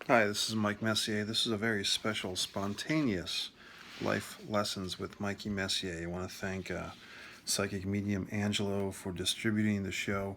Hi, this is Mike Messier. This is a very special, spontaneous life lessons with Mikey Messier. I want to thank psychic medium Angelo for distributing the show,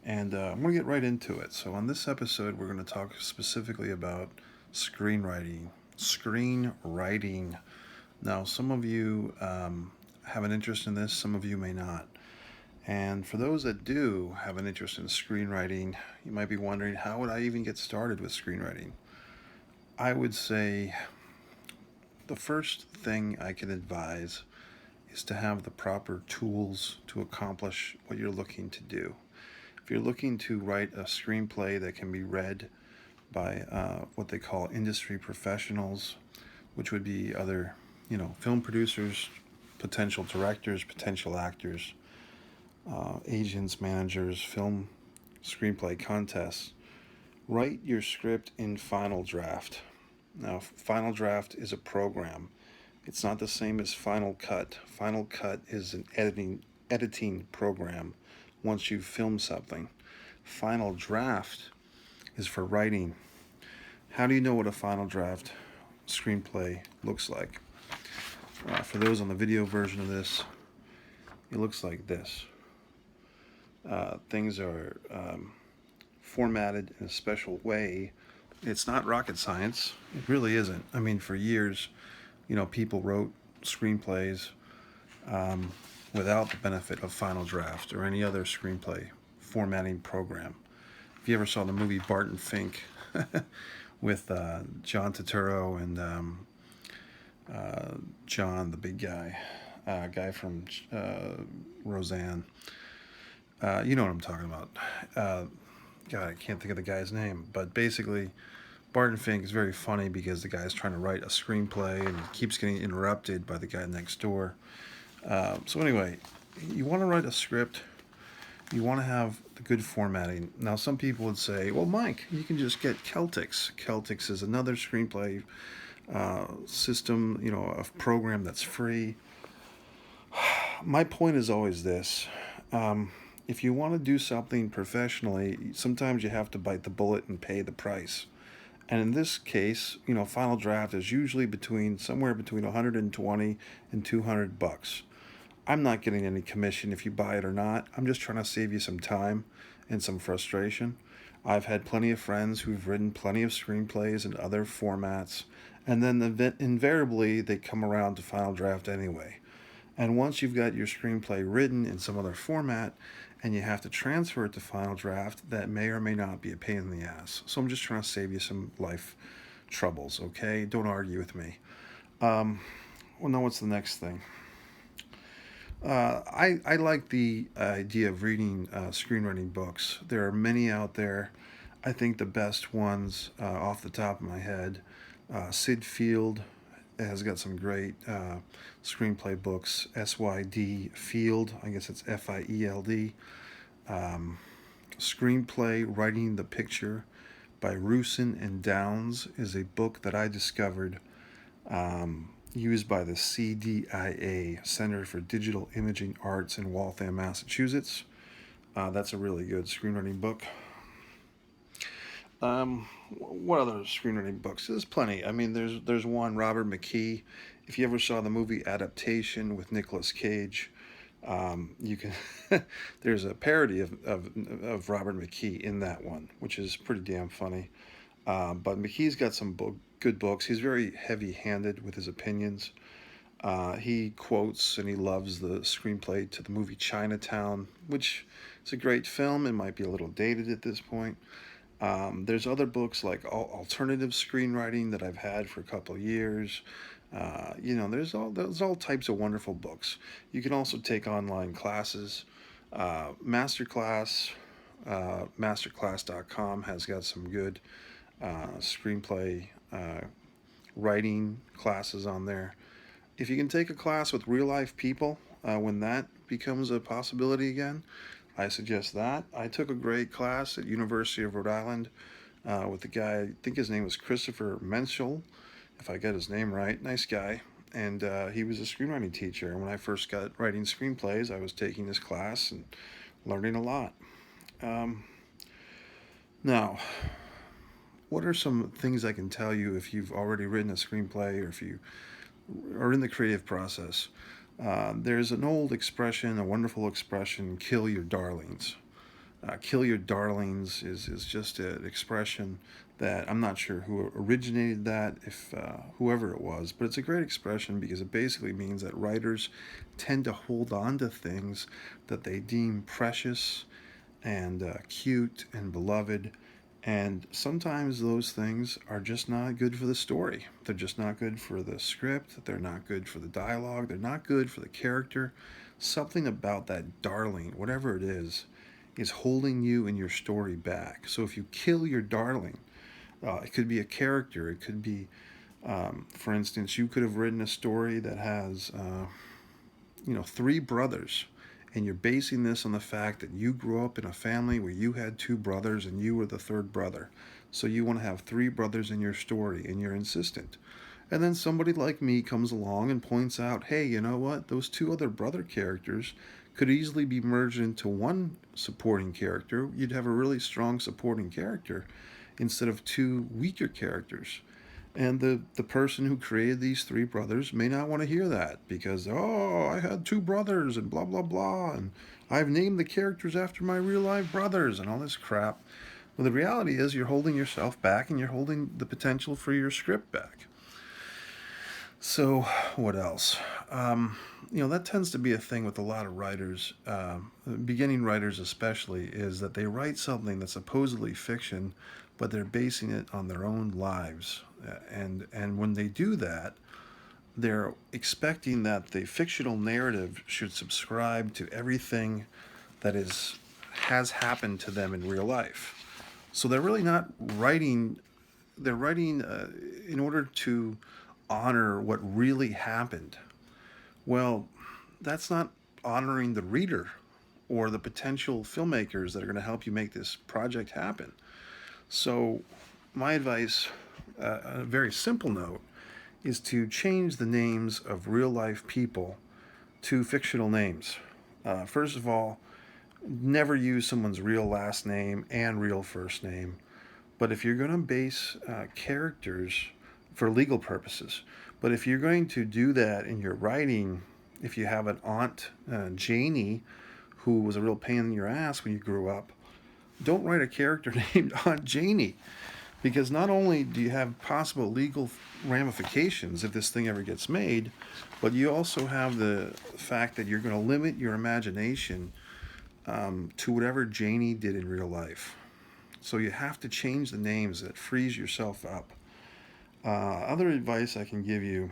and I'm going to get right into it. So, on this episode, we're going to talk specifically about screenwriting. Screenwriting. Now, some of you have an interest in this, some of you may not. And for those that do have an interest in screenwriting, you might be wondering, how would I even get started with screenwriting? I would say the first thing I can advise is to have the proper tools to accomplish what you're looking to do. If you're looking to write a screenplay that can be read by what they call industry professionals, which would be other, film producers, potential directors, potential actors, agents, managers, film screenplay contests, write your script in Final Draft. Now, Final Draft is a program. It's not the same as Final Cut. Final Cut is an editing program once you've filmed something. Final Draft is for writing. How do you know what a Final Draft screenplay looks like? For those on the video version of this, it looks like this. Things are formatted in a special way. It's not rocket science. It really isn't. I mean, for years, people wrote screenplays um, without the benefit of Final Draft or any other screenplay formatting program. If you ever saw the movie Barton Fink with John Turturro and John, the big guy from Roseanne, you know what I'm talking about. God, I can't think of the guy's name, but basically, Barton Fink is very funny because the guy's trying to write a screenplay and he keeps getting interrupted by the guy next door. So anyway, you want to write a script. You want to have the good formatting. Now, some people would say, "Well, Mike, you can just get Celtics." Celtics is another screenplay system, a program that's free. My point is always this: if you want to do something professionally, sometimes you have to bite the bullet and pay the price. And in this case, Final Draft is usually somewhere between 120 and 200 bucks. I'm not getting any commission if you buy it or not. I'm just trying to save you some time and some frustration. I've had plenty of friends who've written plenty of screenplays in other formats, and then invariably they come around to Final Draft anyway. And once you've got your screenplay written in some other format and you have to transfer it to Final Draft, that may or may not be a pain in the ass. So I'm just trying to save you some life troubles, okay? Don't argue with me. Well, now what's the next thing? I like the idea of reading screenwriting books. There are many out there. I think the best ones, off the top of my head, Sid Field has got some great screenplay books. SYD Field, I guess it's FIELD. Screenplay Writing the Picture by Rusin and Downs is a book that I discovered, used by the CDIA, Center for Digital Imaging Arts in Waltham, Massachusetts. That's a really good screenwriting book. What other screenwriting books? There's plenty. I mean, there's one, Robert McKee. If you ever saw the movie Adaptation with Nicolas Cage, you can. There's a parody of Robert McKee in that one, which is pretty damn funny. But McKee's got some good books. He's very heavy-handed with his opinions. He quotes and he loves the screenplay to the movie Chinatown, which is a great film. It might be a little dated at this point. There's other books like alternative screenwriting that I've had for a couple of years. There's all types of wonderful books. You can also take online classes. Masterclass.com has got some good screenplay writing classes on there. If you can take a class with real life people, when that becomes a possibility again, I suggest that. I took a great class at University of Rhode Island with a guy, I think his name was Christopher Menschel, if I get his name right. Nice guy. And he was a screenwriting teacher. And when I first got writing screenplays, I was taking this class and learning a lot. Um, Now, what are some things I can tell you if you've already written a screenplay or if you are in the creative process? There's an old expression, a wonderful expression, kill your darlings. Kill your darlings is just an expression that I'm not sure who originated that, if whoever it was, but it's a great expression because it basically means that writers tend to hold on to things that they deem precious and cute and beloved. And sometimes those things are just not good for the story. They're just not good for the script. They're not good for the dialogue. They're not good for the character. Something about that darling, whatever it is holding you and your story back. So if you kill your darling, it could be a character. It could be, for instance, you could have written a story that has, three brothers, and you're basing this on the fact that you grew up in a family where you had two brothers and you were the third brother. So you want to have three brothers in your story, and you're insistent. And then somebody like me comes along and points out, hey, you know what? Those two other brother characters could easily be merged into one supporting character. You'd have a really strong supporting character instead of two weaker characters. And the person who created these three brothers may not want to hear that because, oh, I had two brothers and blah, blah, blah, and I've named the characters after my real life brothers and all this crap. Well, the reality is you're holding yourself back and you're holding the potential for your script back. So, what else? That tends to be a thing with a lot of writers, beginning writers especially, is that they write something that's supposedly fiction, but they're basing it on their own lives. And when they do that, they're expecting that the fictional narrative should subscribe to everything that has happened to them in real life. So they're really not writing. They're writing in order to honor what really happened. Well, that's not honoring the reader or the potential filmmakers that are going to help you make this project happen. So, my advice, a very simple note, is to change the names of real life people to fictional names. First of all, never use someone's real last name and real first name. But if you're going to base characters for legal purposes, but if you're going to do that in your writing, if you have an aunt, Janie, who was a real pain in your ass when you grew up, don't write a character named Aunt Janie, because not only do you have possible legal ramifications if this thing ever gets made, but you also have the fact that you're going to limit your imagination to whatever Janie did in real life. So you have to change the names. That frees yourself up. Other advice I can give you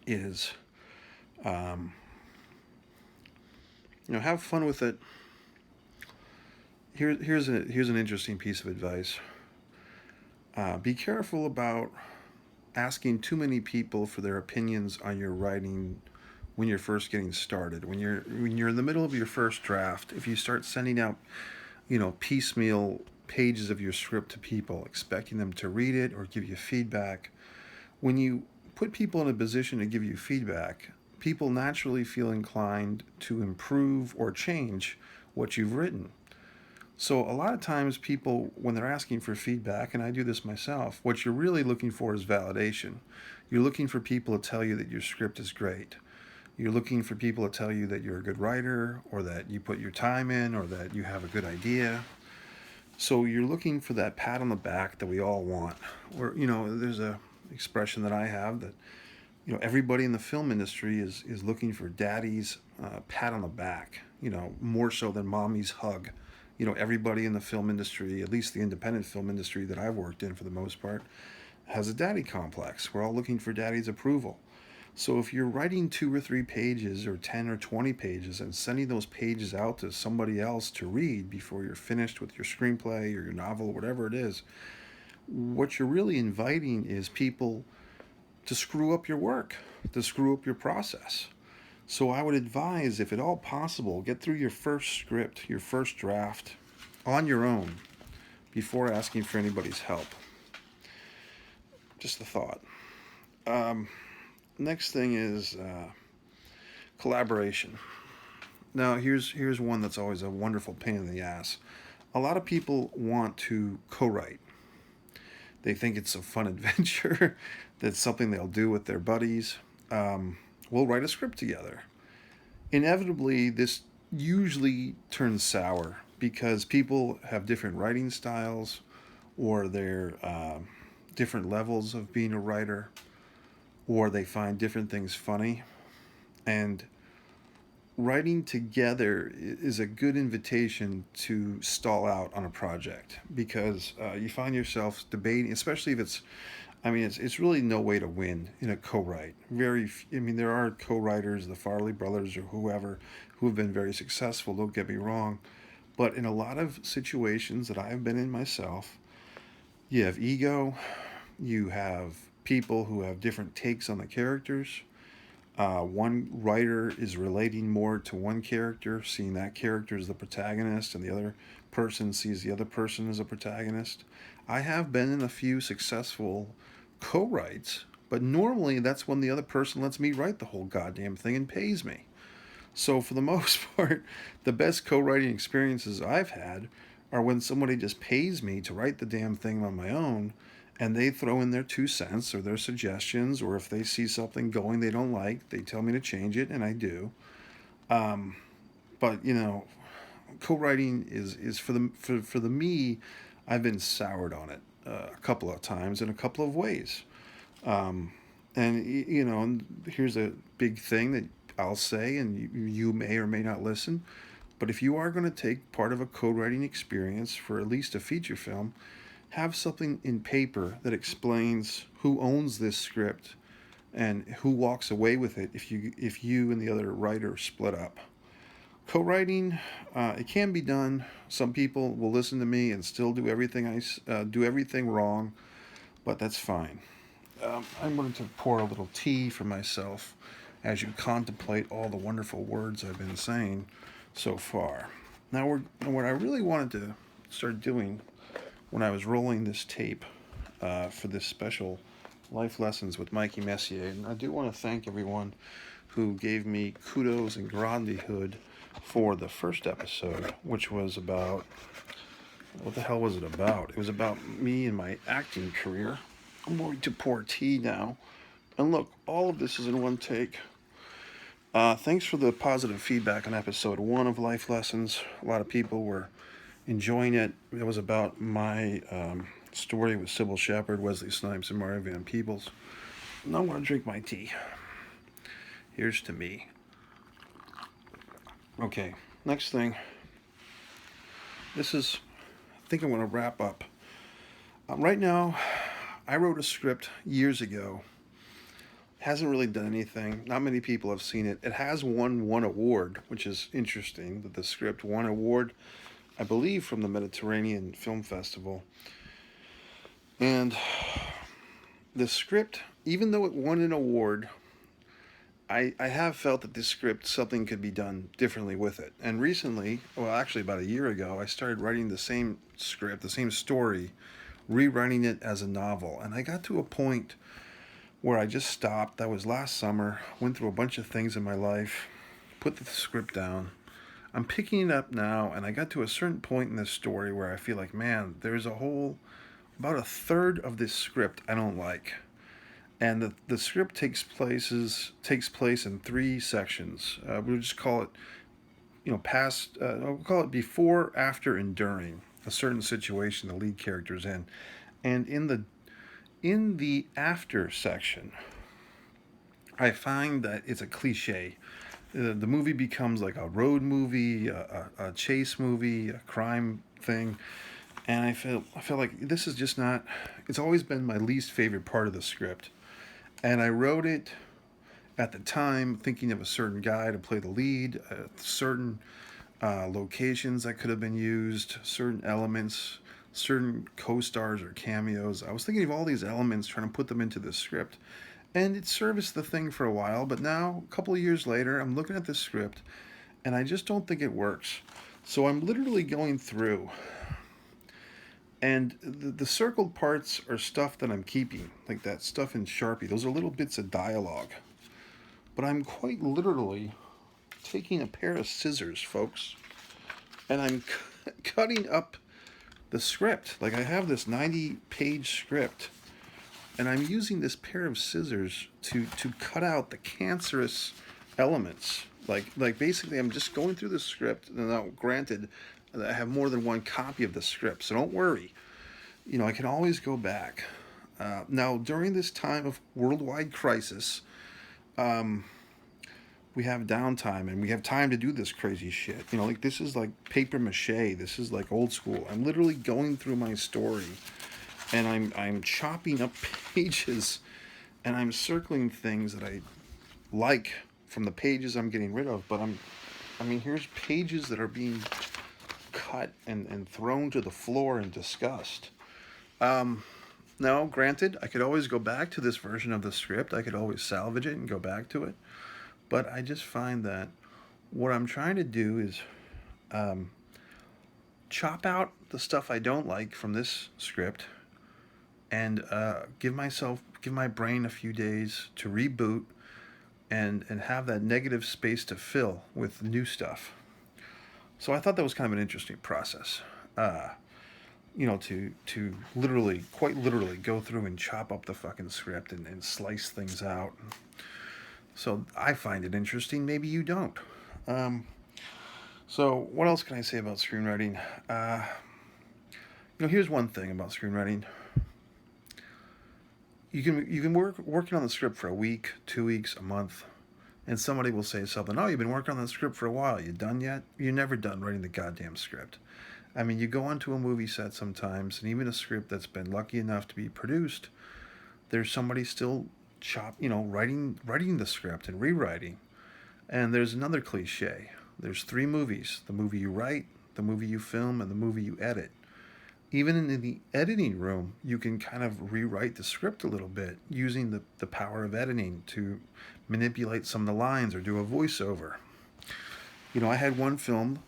is, have fun with it. Here's an interesting piece of advice. Be careful about asking too many people for their opinions on your writing when you're first getting started. When you're in the middle of your first draft, if you start sending out, piecemeal pages of your script to people, expecting them to read it or give you feedback, when you put people in a position to give you feedback, people naturally feel inclined to improve or change what you've written. So a lot of times people, when they're asking for feedback, and I do this myself, what you're really looking for is validation. You're looking for people to tell you that your script is great. You're looking for people to tell you that you're a good writer, or that you put your time in, or that you have a good idea. So you're looking for that pat on the back that we all want. Or, there's a expression that I have that, everybody in the film industry is looking for daddy's pat on the back, more so than mommy's hug. Everybody in the film industry, at least the independent film industry that I've worked in for the most part, has a daddy complex. We're all looking for daddy's approval. So if you're writing 2 or 3 pages or 10 or 20 pages and sending those pages out to somebody else to read before you're finished with your screenplay or your novel, whatever it is, what you're really inviting is people to screw up your work, to screw up your process. So I would advise, if at all possible, get through your first script, your first draft, on your own before asking for anybody's help. Just a thought. Next thing is collaboration. Now, here's one that's always a wonderful pain in the ass. A lot of people want to co-write. They think it's a fun adventure. That's something they'll do with their buddies. We'll write a script together. Inevitably, this usually turns sour because people have different writing styles or they're different levels of being a writer, or they find different things funny. And writing together is a good invitation to stall out on a project because you find yourself debating, especially if it's, I mean, it's really no way to win in a co-write. I mean, there are co-writers, the Farley brothers or whoever, who have been very successful, don't get me wrong. But in a lot of situations that I've been in myself, you have ego, you have people who have different takes on the characters. One writer is relating more to one character, seeing that character as the protagonist, and the other person sees the other person as a protagonist. I have been in a few successful co-writes, but normally that's when the other person lets me write the whole goddamn thing and pays me. So for the most part, the best co-writing experiences I've had are when somebody just pays me to write the damn thing on my own, and they throw in their 2 cents or their suggestions, or if they see something going they don't like, they tell me to change it, and I do. Um, but you know, co-writing is for the me. I've been soured on it a couple of times in a couple of ways. Um, and you know, here's a big thing that I'll say, and you may or may not listen. But if you are going to take part of a co-writing experience for at least a feature film, have something in paper that explains who owns this script and who walks away with it if you and the other writer split up. Co-writing, it can be done. Some people will listen to me and still do everything do everything wrong, but that's fine. I'm going to pour a little tea for myself as you contemplate all the wonderful words I've been saying so far. Now, what I really wanted to start doing when I was rolling this tape for this special Life Lessons with Mikey Messier, and I do want to thank everyone who gave me kudos and gratitude for the first episode, which was about, what the hell was it about? It was about me and my acting career. I'm going to pour tea now. And look, all of this is in one take. Thanks for the positive feedback on episode 1 of Life Lessons. A lot of people were enjoying it. It was about my story with Sybil Shepherd, Wesley Snipes, and Mario Van Peebles. Now I'm going to drink my tea. Here's to me. Okay, next thing. I think I want to wrap up. Right now, I wrote a script years ago. Hasn't really done anything. Not many people have seen it. It has won one award, which is interesting that the script won an award, I believe, from the Mediterranean Film Festival. And the script, even though it won an award, I have felt that this script, something could be done differently with it. And recently, well, actually about a year ago, I started writing the same script, the same story, rewriting it as a novel. And I got to a point where I just stopped. That was last summer. Went through a bunch of things in my life, put the script down. I'm picking it up now, and I got to a certain point in this story where I feel like, man, there's about a third of this script I don't like. And the script takes place in 3 sections. We'll just call it, we'll call it before, after, and during a certain situation the lead character's in. And in the after section, I find that it's a cliche. The movie becomes like a road movie, a chase movie, a crime thing. And I feel like this is just not, it's always been my least favorite part of the script. And I wrote it at the time thinking of a certain guy to play the lead, certain locations that could have been used, certain elements, certain co-stars or cameos. I was thinking of all these elements, trying to put them into the script. And it serviced the thing for a while, but now, a couple of years later, I'm looking at this script, and I just don't think it works. So I'm literally going through, and the circled parts are stuff that I'm keeping, like that stuff in Sharpie. Those are little bits of dialogue. But I'm quite literally taking a pair of scissors, folks, and I'm cutting up the script. Like, I have this 90-page script, and I'm using this pair of scissors to cut out the cancerous elements. Like basically, I'm just going through the script. And now, granted, I have more than one copy of the script, so don't worry. I can always go back. Now, during this time of worldwide crisis, we have downtime and we have time to do this crazy shit. Like, this is like paper mache. This is like old school. I'm literally going through my story, and I'm chopping up pages, and I'm circling things that I like from the pages I'm getting rid of. But here's pages that are being cut and thrown to the floor in disgust. Now, granted, I could always go back to this version of the script. I could always salvage it and go back to it. But I just find that what I'm trying to do is chop out the stuff I don't like from this script, and give my brain a few days to reboot and have that negative space to fill with new stuff. So I thought that was kind of an interesting process. To literally, quite literally, go through and chop up the fucking script and slice things out. So I find it interesting. Maybe you don't. So what else can I say about screenwriting? Here's one thing about screenwriting. You can working on the script for a week, 2 weeks, a month, and somebody will say something. Oh, you've been working on the script for a while. You done yet? You're never done writing the goddamn script. You go onto a movie set sometimes, and even a script that's been lucky enough to be produced, there's somebody still writing the script and rewriting. And there's another cliche. There's 3 movies: the movie you write, the movie you film, and the movie you edit. Even in the editing room, you can kind of rewrite the script a little bit using the power of editing to manipulate some of the lines or do a voiceover. I had one film,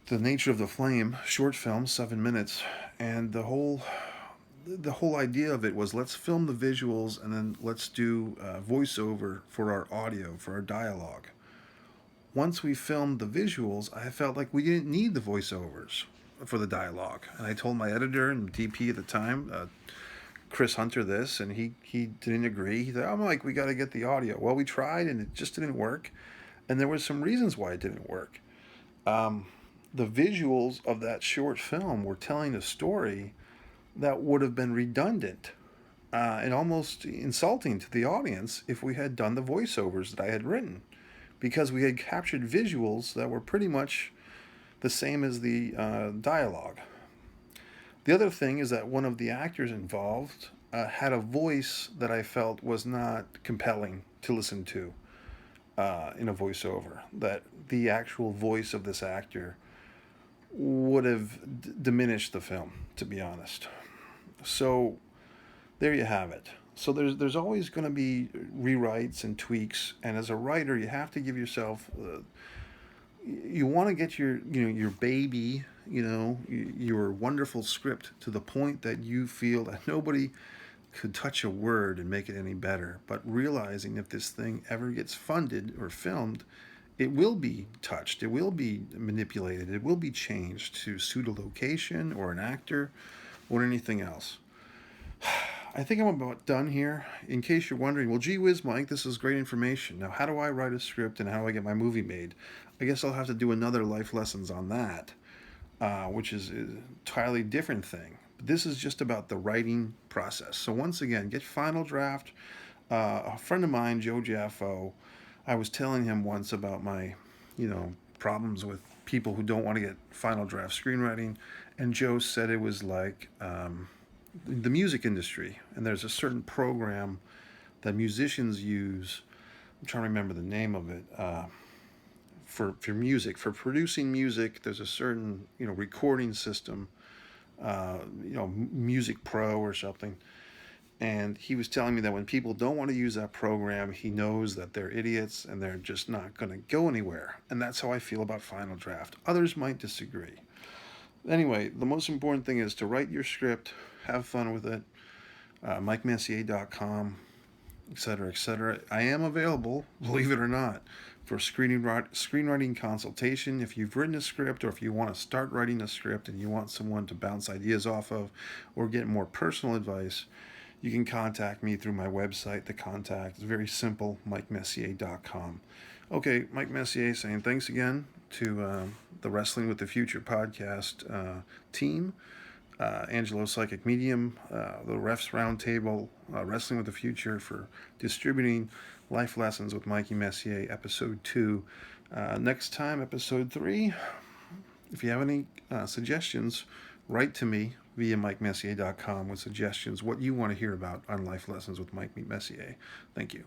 The Nature of the Flame, short film, 7 minutes, and the whole idea of it was, let's film the visuals and then let's do voiceover for our audio, for our dialogue. Once we filmed the visuals, I felt like we didn't need the voiceovers for the dialogue. And I told my editor and DP at the time, Chris Hunter, this, and he didn't agree. He said, I'm like, we got to get the audio. Well, we tried and it just didn't work. And there were some reasons why it didn't work. The visuals of that short film were telling a story that would have been redundant and almost insulting to the audience if we had done the voiceovers that I had written, because we had captured visuals that were pretty much the same as the dialogue. The other thing is that one of the actors involved had a voice that I felt was not compelling to listen to in a voiceover, that the actual voice of this actor would have diminished the film, to be honest. So there you have it. So there's always going to be rewrites and tweaks, and as a writer, you have to give yourself. You want to get your baby, your wonderful script to the point that you feel that nobody could touch a word and make it any better. But realizing if this thing ever gets funded or filmed, it will be touched, it will be manipulated, it will be changed to suit a location or an actor or anything else. I think I'm about done here. In case you're wondering, well, gee whiz, Mike, this is great information. Now, how do I write a script and how do I get my movie made? I guess I'll have to do another life lessons on that, which is an entirely different thing. But this is just about the writing process. So once again, get Final Draft. A friend of mine, Joe Jaffo, I was telling him once about my, problems with people who don't want to get Final Draft screenwriting, and Joe said it was like the music industry, and there's a certain program that musicians use. I'm trying to remember the name of it. For music, for producing music, there's a certain recording system, Music Pro or something. And he was telling me that when people don't want to use that program, he knows that they're idiots and they're just not going to go anywhere. And that's how I feel about Final Draft. Others might disagree. Anyway, the most important thing is to write your script, have fun with it, MikeMessier.com, etc., etc. I am available, believe it or not, for screenwriting consultation. If you've written a script, or if you want to start writing a script and you want someone to bounce ideas off of or get more personal advice, you can contact me through my website. The contact is very simple, MikeMessier.com. Okay, Mike Messier saying thanks again to the Wrestling with the Future podcast team, Angelo Psychic Medium, the Refs Roundtable, Wrestling with the Future, for distributing Life Lessons with Mikey Messier, episode 2. Next time, episode 3. If you have any suggestions, write to me via MikeMessier.com with suggestions, what you want to hear about on Life Lessons with Mike Messier. Thank you.